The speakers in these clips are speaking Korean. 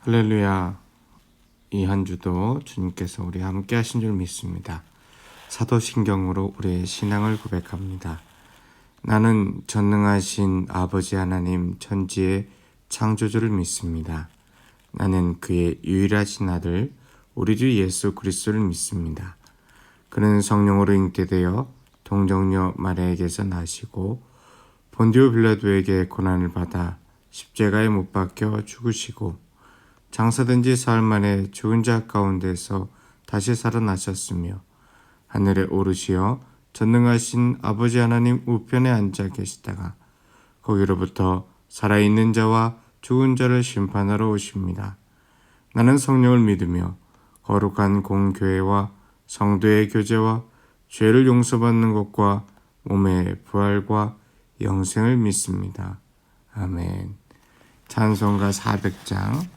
할렐루야. 이 한 주도 주님께서 우리 함께 하신 줄 믿습니다. 사도신경으로 우리의 신앙을 고백합니다. 나는 전능하신 아버지 하나님 천지의 창조주를 믿습니다. 나는 그의 유일하신 아들 우리 주 예수 그리스도를 믿습니다. 그는 성령으로 잉태되어 동정녀 마리아에게서 나시고 본디오 빌라도에게 고난을 받아 십자가에 못 박혀 죽으시고 장사된 지 사흘 만에 죽은 자 가운데서 다시 살아나셨으며 하늘에 오르시어 전능하신 아버지 하나님 우편에 앉아 계시다가 거기로부터 살아있는 자와 죽은 자를 심판하러 오십니다. 나는 성령을 믿으며 거룩한 공교회와 성도의 교제와 죄를 용서받는 것과 몸의 부활과 영생을 믿습니다. 아멘. 찬송가 400장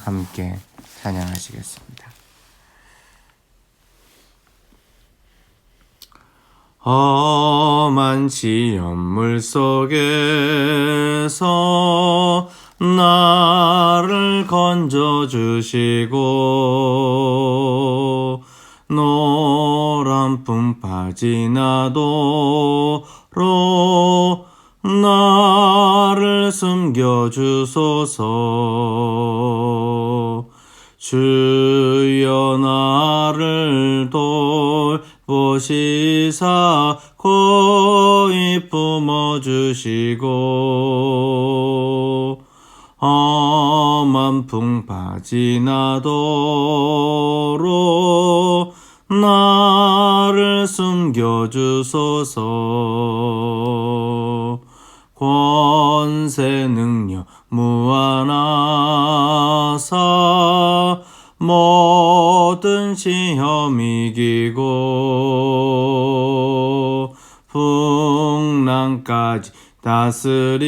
함께 찬양하시겠습니다. 험한 시험물 속에서 나를 건져주시고 노란 품파 지나도록 나를 숨겨주소서. 주여 나를 돌보시사 고이 품어주시고 험한 풍파 지나도록 나를 숨겨주소서. 권세 능력 무한하사 모든 시험 이기고 풍랑까지 다스리는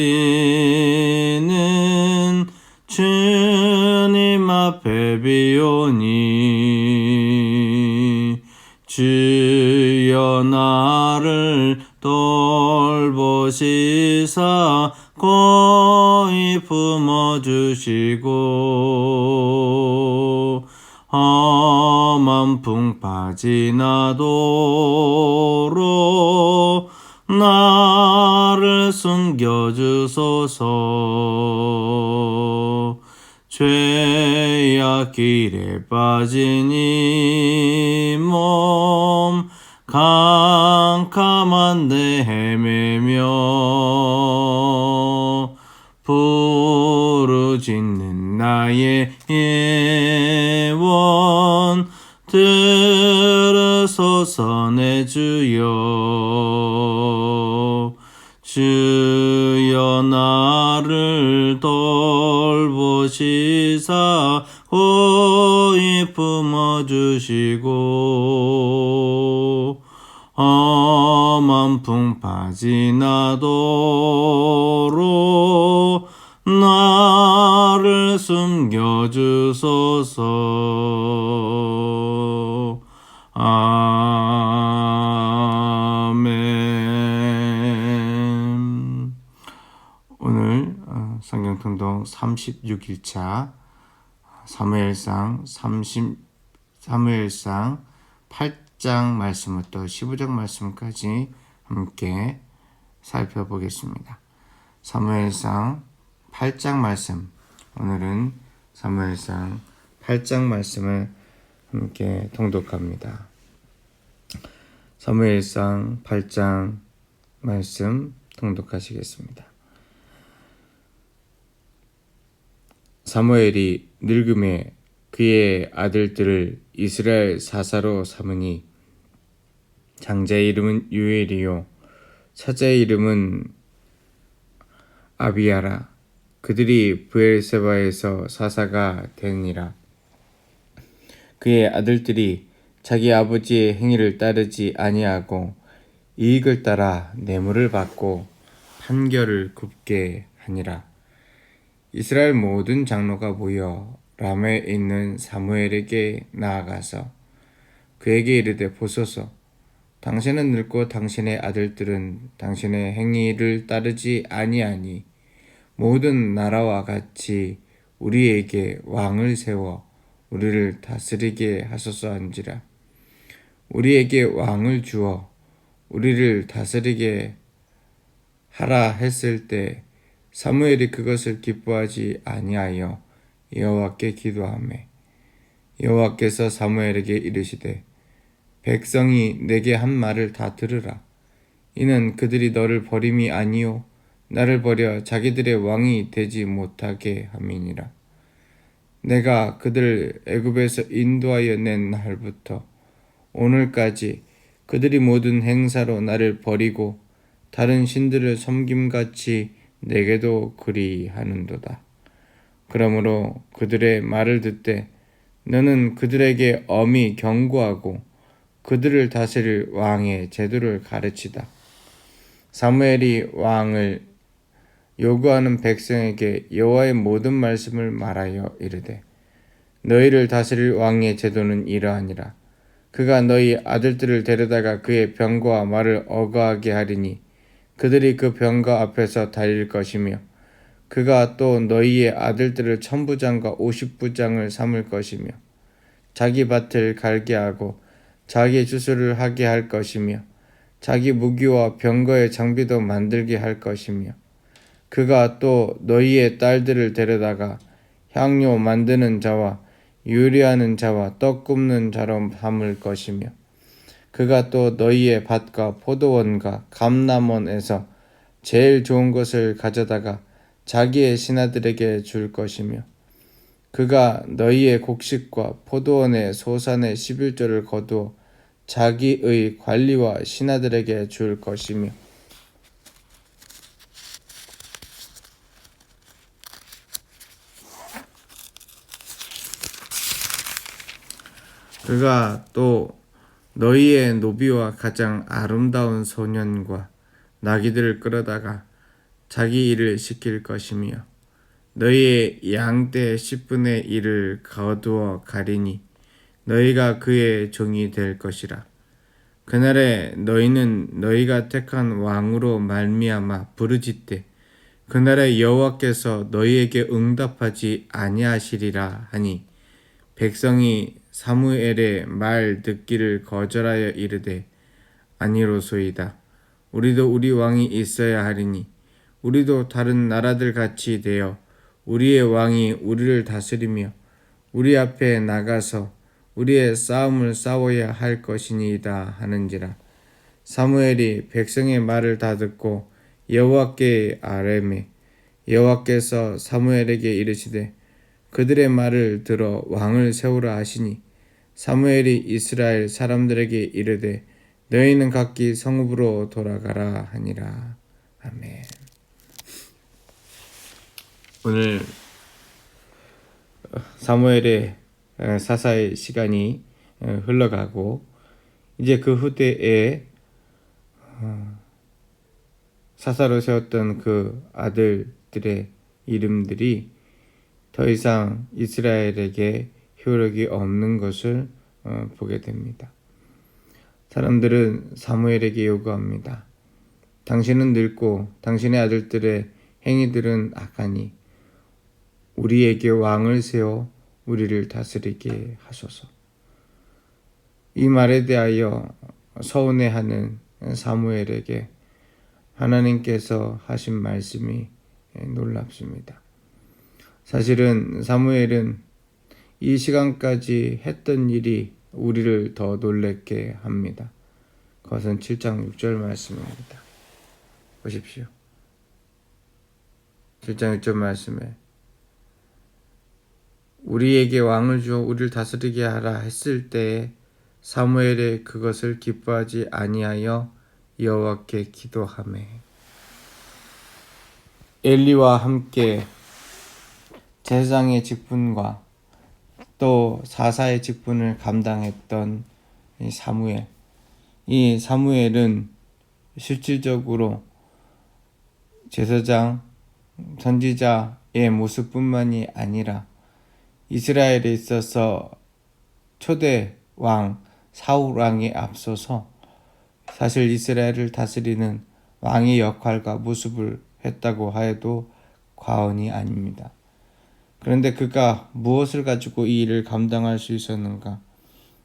주님 앞에 비오니 주여 나를 돌보시사 고이 품어주시고 험한 풍파 지나도록 나를 숨겨주소서. 죄악 길에 빠진 이 몸 캄캄한 데 헤매며 부르짖는 나의 예원 들으소서. 내 주여 주여 나를 돌보시사 고이 품어주시고 험한 풍파 지나도록 나를 숨겨주소서. 아멘. 오늘 성경통독 36일차 사무엘상 8장 말씀부터 15장 말씀까지 함께 살펴보겠습니다. 사무엘상 8장 말씀, 오늘은 사무엘상 8장 말씀을 함께 통독합니다. 사무엘상 8장 말씀 통독하시겠습니다. 사무엘이 늙음에 그의 아들들을 이스라엘 사사로 삼으니 장자의 이름은 유엘이요 차자의 이름은 아비야라. 그들이 브엘세바에서 사사가 되니라. 그의 아들들이 자기 아버지의 행위를 따르지 아니하고 이익을 따라 뇌물을 받고 판결을 굽게 하니라. 이스라엘 모든 장로가 모여 라마에 있는 사무엘에게 나아가서 그에게 이르되 보소서. 당신은 늙고 당신의 아들들은 당신의 행위를 따르지 아니하니 모든 나라와 같이 우리에게 왕을 세워 우리를 다스리게 하소서 한지라. 우리에게 왕을 주어 우리를 다스리게 하라 했을 때 사무엘이 그것을 기뻐하지 아니하여 여호와께 기도하매 여호와께서 사무엘에게 이르시되 백성이 내게 한 말을 다 들으라. 이는 그들이 너를 버림이 아니요 나를 버려 자기들의 왕이 되지 못하게 함이니라. 내가 그들을 애굽에서 인도하여 낸 날부터 오늘까지 그들이 모든 행사로 나를 버리고 다른 신들을 섬김같이 내게도 그리하는도다. 그러므로 그들의 말을 듣되 너는 그들에게 엄히 경고하고 그들을 다스릴 왕의 제도를 가르치다. 사무엘이 왕을 요구하는 백성에게 여호와의 모든 말씀을 말하여 이르되 너희를 다스릴 왕의 제도는 이러하니라. 그가 너희 아들들을 데려다가 그의 병거와 말을 어거하게 하리니 그들이 그 병거 앞에서 달릴 것이며 그가 또 너희의 아들들을 1000부장과 50부장을 삼을 것이며 자기 밭을 갈게 하고 자기 주수를 하게 할 것이며 자기 무기와 병거의 장비도 만들게 할 것이며 그가 또 너희의 딸들을 데려다가 향료 만드는 자와 요리하는 자와 떡 굽는 자로 삼을 것이며 그가 또 너희의 밭과 포도원과 감람원에서 제일 좋은 것을 가져다가 자기의 신하들에게 줄 것이며 그가 너희의 곡식과 포도원의 소산의 11조를 거두어 자기의 관리와 신하들에게 줄 것이며 그가 또 너희의 노비와 가장 아름다운 소년과 나귀들을 끌어다가 자기 일을 시킬 것이며 너희의 양떼 10분의 1을 거두어 가리니 너희가 그의 종이 될 것이라. 그날에 너희는 너희가 택한 왕으로 말미암아 부르짖되 그날에 여호와께서 너희에게 응답하지 아니하시리라 하니 백성이 사무엘의 말 듣기를 거절하여 이르되 아니로소이다. 우리도 우리 왕이 있어야 하리니 우리도 다른 나라들 같이 되어 우리의 왕이 우리를 다스리며 우리 앞에 나가서 우리의 싸움을 싸워야 할 것이니이다 하는지라. 사무엘이 백성의 말을 다 듣고 여호와께 아뢰매 여호와께서 사무엘에게 이르시되 그들의 말을 들어 왕을 세우라 하시니 사무엘이 이스라엘 사람들에게 이르되 너희는 각기 성읍으로 돌아가라 하니라. 아멘. 오늘 사무엘의 사사의 시간이 흘러가고 이제 그 후대에 사사로 세웠던 그 아들들의 이름들이 더 이상 이스라엘에게 효력이 없는 것을 보게 됩니다. 사람들은 사무엘에게 요구합니다. 당신은 늙고 당신의 아들들의 행위들은 악하니 우리에게 왕을 세워 우리를 다스리게 하소서. 이 말에 대하여 서운해하는 사무엘에게 하나님께서 하신 말씀이 놀랍습니다. 사실은 사무엘은 이 시간까지 했던 일이 우리를 더 놀랍게 합니다. 그것은 7장 6절 말씀입니다. 보십시오. 7장 6절 말씀에 우리에게 왕을 주어 우리를 다스리게 하라 했을 때에 사무엘이 그것을 기뻐하지 아니하여 여호와께 기도하매 엘리와 함께 제사장의 직분과 또 사사의 직분을 감당했던 이 사무엘은 실질적으로 제사장, 선지자의 모습뿐만이 아니라 이스라엘에 있어서 초대 왕 사울 왕에 앞서서 사실 이스라엘을 다스리는 왕의 역할과 모습을 했다고 하여도 과언이 아닙니다. 그런데 그가 무엇을 가지고 이 일을 감당할 수 있었는가?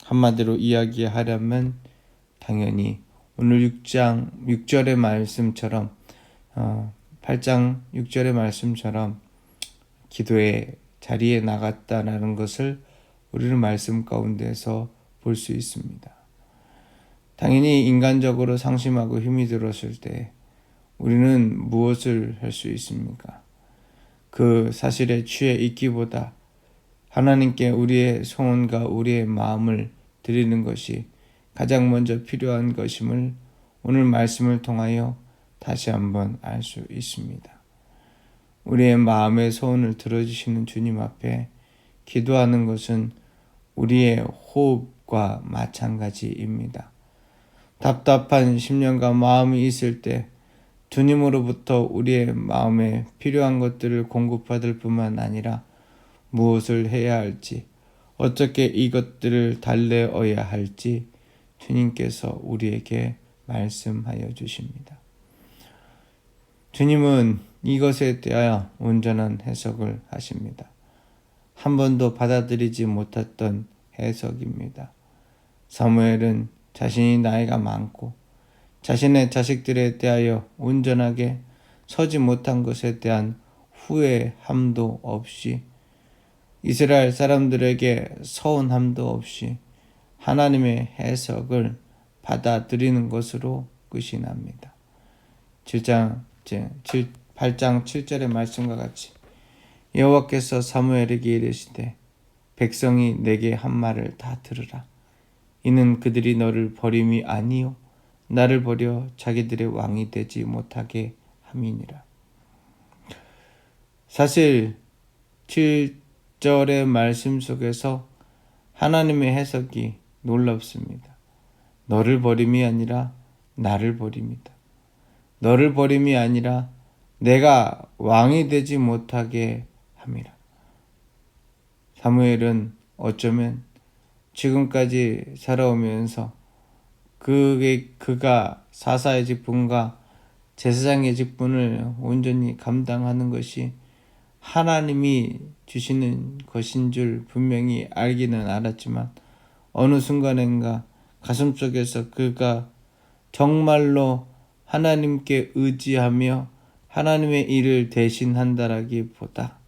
한마디로 이야기하려면 당연히 오늘 6절의 말씀처럼 8장 6절의 말씀처럼 기도의 자리에 나갔다라는 것을 우리는 말씀 가운데서 볼 수 있습니다. 당연히 인간적으로 상심하고 힘이 들었을 때 우리는 무엇을 할 수 있습니까? 그 사실에 취해 있기보다 하나님께 우리의 소원과 우리의 마음을 드리는 것이 가장 먼저 필요한 것임을 오늘 말씀을 통하여 다시 한번 알 수 있습니다. 우리의 마음의 소원을 들어주시는 주님 앞에 기도하는 것은 우리의 호흡과 마찬가지입니다. 답답한 심령과 마음이 있을 때 주님으로부터 우리의 마음에 필요한 것들을 공급받을 뿐만 아니라 무엇을 해야 할지, 어떻게 이것들을 달래어야 할지 주님께서 우리에게 말씀하여 주십니다. 주님은 이것에 대하여 온전한 해석을 하십니다. 한 번도 받아들이지 못했던 해석입니다. 사무엘은 자신이 나이가 많고 자신의 자식들에 대하여 온전하게 서지 못한 것에 대한 후회함도 없이 이스라엘 사람들에게 서운함도 없이 하나님의 해석을 받아들이는 것으로 끝이 납니다. 8장 7절의 말씀과 같이 여호와께서 사무엘에게 이르시되 백성이 내게 한 말을 다 들으라. 이는 그들이 너를 버림이 아니요 나를 버려 자기들의 왕이 되지 못하게 함이니라. 사실 7절의 말씀 속에서 하나님의 해석이 놀랍습니다. 너를 버림이 아니라 나를 버립니다. 너를 버림이 아니라 내가 왕이 되지 못하게 함이라. 사무엘은 어쩌면 지금까지 살아오면서 그가 사사의 직분과 제사장의 직분을 온전히 감당하는 것이 하나님이 주시는 것인 줄 분명히 알기는 알았지만 어느 순간인가 가슴속에서 그가 정말로 하나님께 의지하며 하나님의 일을 대신한다라기보다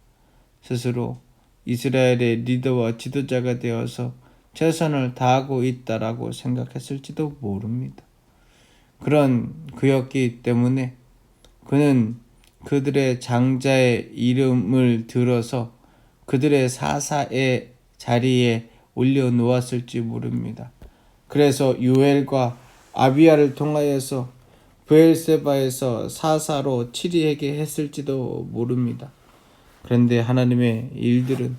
스스로 이스라엘의 리더와 지도자가 되어서 최선을 다하고 있다라고 생각했을지도 모릅니다. 그런 그였기 때문에 그는 그들의 장자의 이름을 들어서 그들의 사사의 자리에 올려놓았을지 모릅니다. 그래서 요엘과 아비야를 통하여서 브엘세바에서 사사로 치리하게 했을지도 모릅니다. 그런데 하나님의 일들은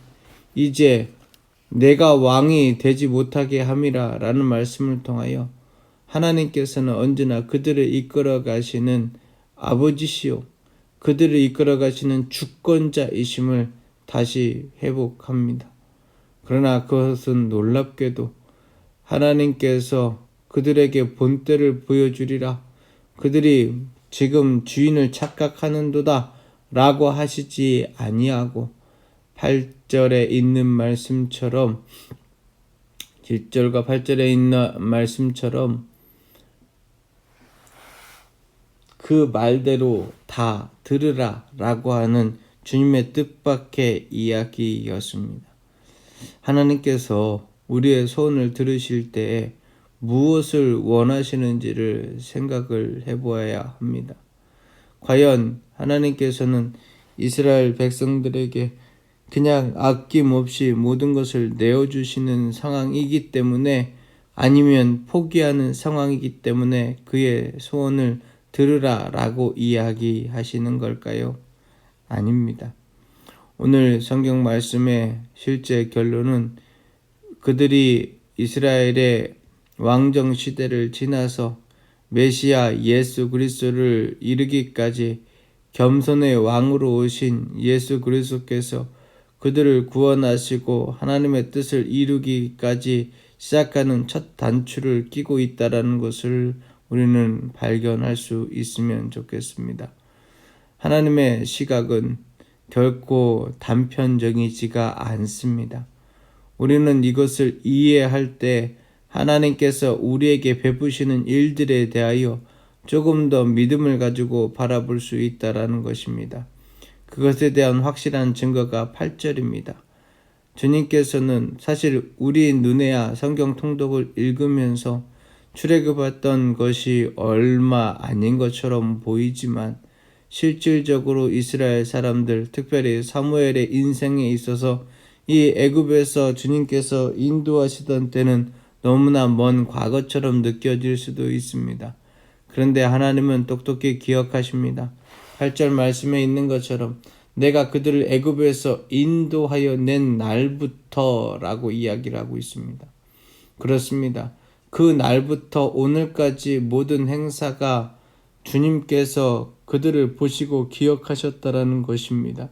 이제 내가 왕이 되지 못하게 함이라 라는 말씀을 통하여 하나님께서는 언제나 그들을 이끌어 가시는 아버지시요 그들을 이끌어 가시는 주권자이심을 다시 회복합니다. 그러나 그것은 놀랍게도 하나님께서 그들에게 본때를 보여주리라 그들이 지금 주인을 착각하는도다 라고 하시지 아니하고 8절에 있는 말씀처럼 7절과 8절에 있는 말씀처럼 그 말대로 다 들으라 라고 하는 주님의 뜻밖의 이야기였습니다. 하나님께서 우리의 소원을 들으실 때에 무엇을 원하시는지를 생각을 해보아야 합니다. 과연 하나님께서는 이스라엘 백성들에게 그냥 아낌없이 모든 것을 내어주시는 상황이기 때문에 아니면 포기하는 상황이기 때문에 그의 소원을 들으라 라고 이야기하시는 걸까요? 아닙니다. 오늘 성경 말씀의 실제 결론은 그들이 이스라엘의 왕정 시대를 지나서 메시아 예수 그리스도를 이르기까지 겸손의 왕으로 오신 예수 그리스도께서 그들을 구원하시고 하나님의 뜻을 이루기까지 시작하는 첫 단추를 끼고 있다는 것을 우리는 발견할 수 있으면 좋겠습니다. 하나님의 시각은 결코 단편적이지가 않습니다. 우리는 이것을 이해할 때 하나님께서 우리에게 베푸시는 일들에 대하여 조금 더 믿음을 가지고 바라볼 수 있다라는 것입니다. 그것에 대한 확실한 증거가 8절입니다. 주님께서는 사실 우리 눈에야 성경 통독을 읽으면서 출애굽했던 것이 얼마 아닌 것처럼 보이지만 실질적으로 이스라엘 사람들, 특별히 사무엘의 인생에 있어서 이 애굽에서 주님께서 인도하시던 때는 너무나 먼 과거처럼 느껴질 수도 있습니다. 그런데 하나님은 똑똑히 기억하십니다. 8절 말씀에 있는 것처럼 내가 그들을 애굽에서 인도하여 낸 날부터라고 이야기를 하고 있습니다. 그렇습니다. 그 날부터 오늘까지 모든 행사가 주님께서 그들을 보시고 기억하셨다라는 것입니다.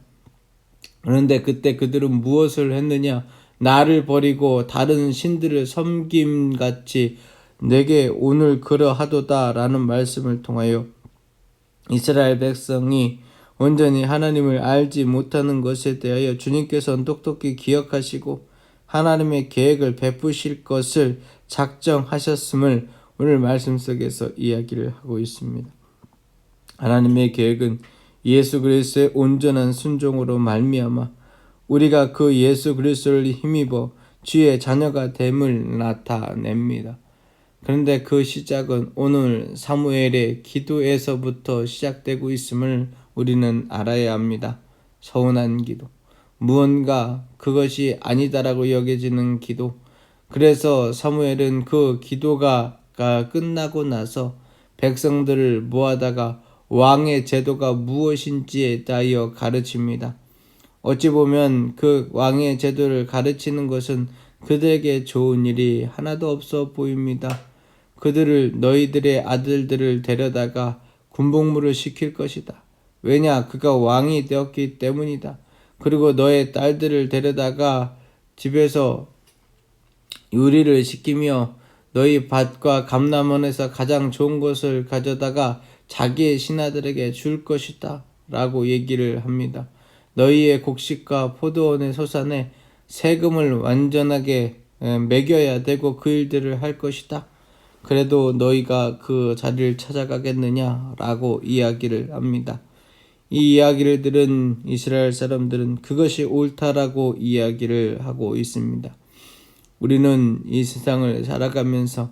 그런데 그때 그들은 무엇을 했느냐? 나를 버리고 다른 신들을 섬김같이 내게 오늘 그러하도다 라는 말씀을 통하여 이스라엘 백성이 온전히 하나님을 알지 못하는 것에 대하여 주님께서는 똑똑히 기억하시고 하나님의 계획을 베푸실 것을 작정하셨음을 오늘 말씀 속에서 이야기를 하고 있습니다. 하나님의 계획은 예수 그리스도의 온전한 순종으로 말미암아 우리가 그 예수 그리스도를 힘입어 주의 자녀가 됨을 나타냅니다. 그런데 그 시작은 오늘 사무엘의 기도에서부터 시작되고 있음을 우리는 알아야 합니다. 서운한 기도, 무언가 그것이 아니다라고 여겨지는 기도. 그래서 사무엘은 그 기도가 끝나고 나서 백성들을 모아다가 왕의 제도가 무엇인지에 대하여 가르칩니다. 어찌 보면 그 왕의 제도를 가르치는 것은 그들에게 좋은 일이 하나도 없어 보입니다. 그들을 너희들의 아들들을 데려다가 군복무를 시킬 것이다. 왜냐? 그가 왕이 되었기 때문이다. 그리고 너의 딸들을 데려다가 집에서 요리를 시키며 너희 밭과 감람원에서 가장 좋은 것을 가져다가 자기의 신하들에게 줄 것이다 라고 얘기를 합니다. 너희의 곡식과 포도원의 소산에 세금을 완전하게 매겨야 되고 그 일들을 할 것이다. 그래도 너희가 그 자리를 찾아가겠느냐 라고 이야기를 합니다. 이 이야기를 들은 이스라엘 사람들은 그것이 옳다라고 이야기를 하고 있습니다. 우리는 이 세상을 살아가면서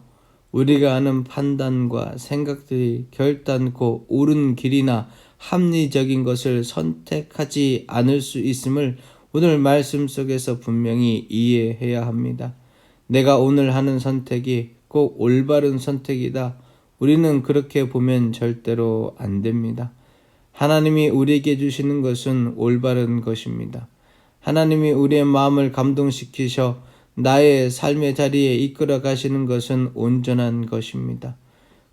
우리가 하는 판단과 생각들이 결단코 옳은 길이나 합리적인 것을 선택하지 않을 수 있음을 오늘 말씀 속에서 분명히 이해해야 합니다. 내가 오늘 하는 선택이 꼭 올바른 선택이다. 우리는 그렇게 보면 절대로 안 됩니다. 하나님이 우리에게 주시는 것은 올바른 것입니다. 하나님이 우리의 마음을 감동시키셔 나의 삶의 자리에 이끌어 가시는 것은 온전한 것입니다.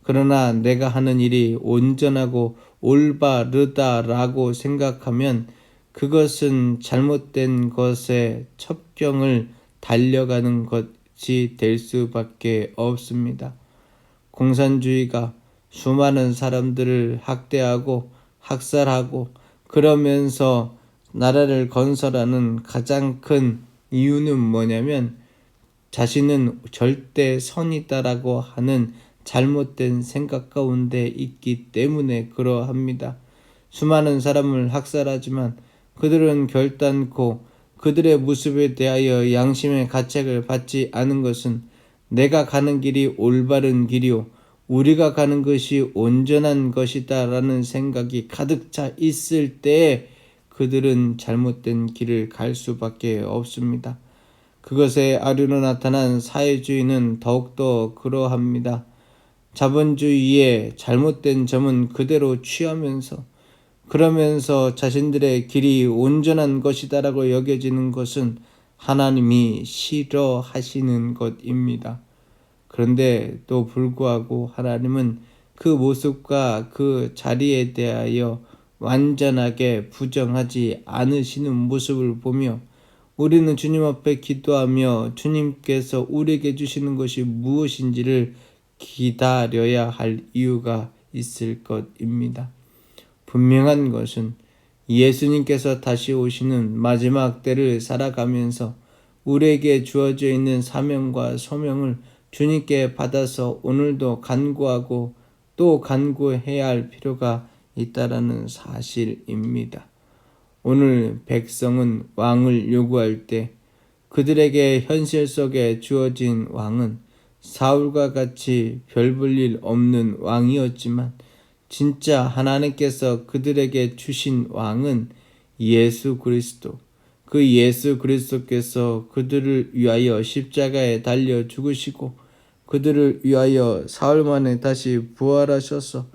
그러나 내가 하는 일이 온전하고 올바르다라고 생각하면 그것은 잘못된 것에 첩경을 달려가는 것이 될 수밖에 없습니다. 공산주의가 수많은 사람들을 학대하고 학살하고 그러면서 나라를 건설하는 가장 큰 이유는 뭐냐면 자신은 절대 선이다라고 하는 잘못된 생각 가운데 있기 때문에 그러합니다. 수많은 사람을 학살하지만 그들은 결단코 그들의 모습에 대하여 양심의 가책을 받지 않은 것은 내가 가는 길이 올바른 길이요 우리가 가는 것이 온전한 것이다 라는 생각이 가득 차 있을 때에 그들은 잘못된 길을 갈 수밖에 없습니다. 그것에 아류로 나타난 사회주의는 더욱더 그러합니다. 자본주의의 잘못된 점은 그대로 취하면서 그러면서 자신들의 길이 온전한 것이다라고 여겨지는 것은 하나님이 싫어하시는 것입니다. 그런데 또 불구하고 하나님은 그 모습과 그 자리에 대하여 완전하게 부정하지 않으시는 모습을 보며 우리는 주님 앞에 기도하며 주님께서 우리에게 주시는 것이 무엇인지를 기다려야 할 이유가 있을 것입니다. 분명한 것은 예수님께서 다시 오시는 마지막 때를 살아가면서 우리에게 주어져 있는 사명과 소명을 주님께 받아서 오늘도 간구하고 또 간구해야 할 필요가 있다라는 사실입니다. 오늘 백성은 왕을 요구할 때 그들에게 현실 속에 주어진 왕은 사울과 같이 별 볼 일 없는 왕이었지만 진짜 하나님께서 그들에게 주신 왕은 예수 그리스도, 그 예수 그리스도께서 그들을 위하여 십자가에 달려 죽으시고 그들을 위하여 사흘 만에 다시 부활하셔서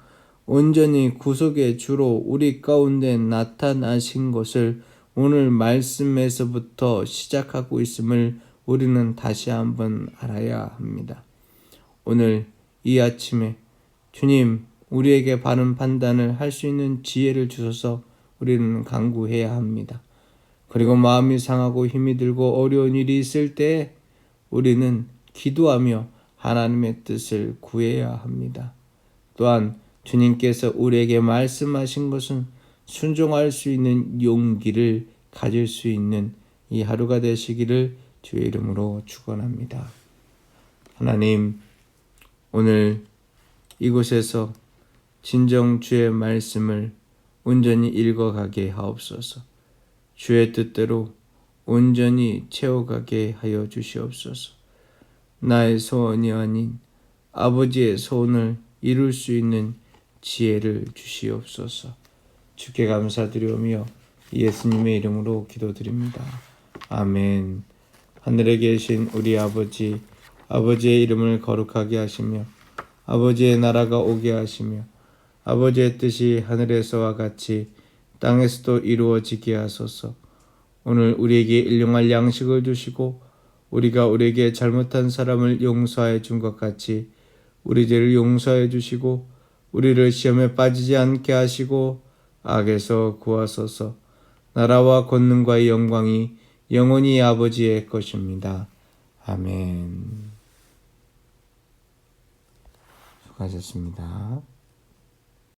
온전히 구속의 주로 우리 가운데 나타나신 것을 오늘 말씀에서부터 시작하고 있음을 우리는 다시 한번 알아야 합니다. 오늘 이 아침에 주님, 우리에게 바른 판단을 할 수 있는 지혜를 주셔서 우리는 간구해야 합니다. 그리고 마음이 상하고 힘이 들고 어려운 일이 있을 때 우리는 기도하며 하나님의 뜻을 구해야 합니다. 또한 주님께서 우리에게 말씀하신 것은 순종할 수 있는 용기를 가질 수 있는 이 하루가 되시기를 주의 이름으로 축원합니다. 하나님, 오늘 이곳에서 진정 주의 말씀을 온전히 읽어가게 하옵소서. 주의 뜻대로 온전히 채워가게 하여 주시옵소서. 나의 소원이 아닌 아버지의 소원을 이룰 수 있는 지혜를 주시옵소서. 주께 감사드리오며 예수님의 이름으로 기도드립니다. 아멘. 하늘에 계신 우리 아버지, 아버지의 이름을 거룩하게 하시며 아버지의 나라가 오게 하시며 아버지의 뜻이 하늘에서와 같이 땅에서도 이루어지게 하소서. 오늘 우리에게 일용할 양식을 주시고 우리가 우리에게 잘못한 사람을 용서해 준 것 같이 우리 죄를 용서해 주시고 우리를 시험에 빠지지 않게 하시고 악에서 구하소서. 나라와 권능과 영광이 영원히 아버지의 것입니다. 아멘. 수고하셨습니다.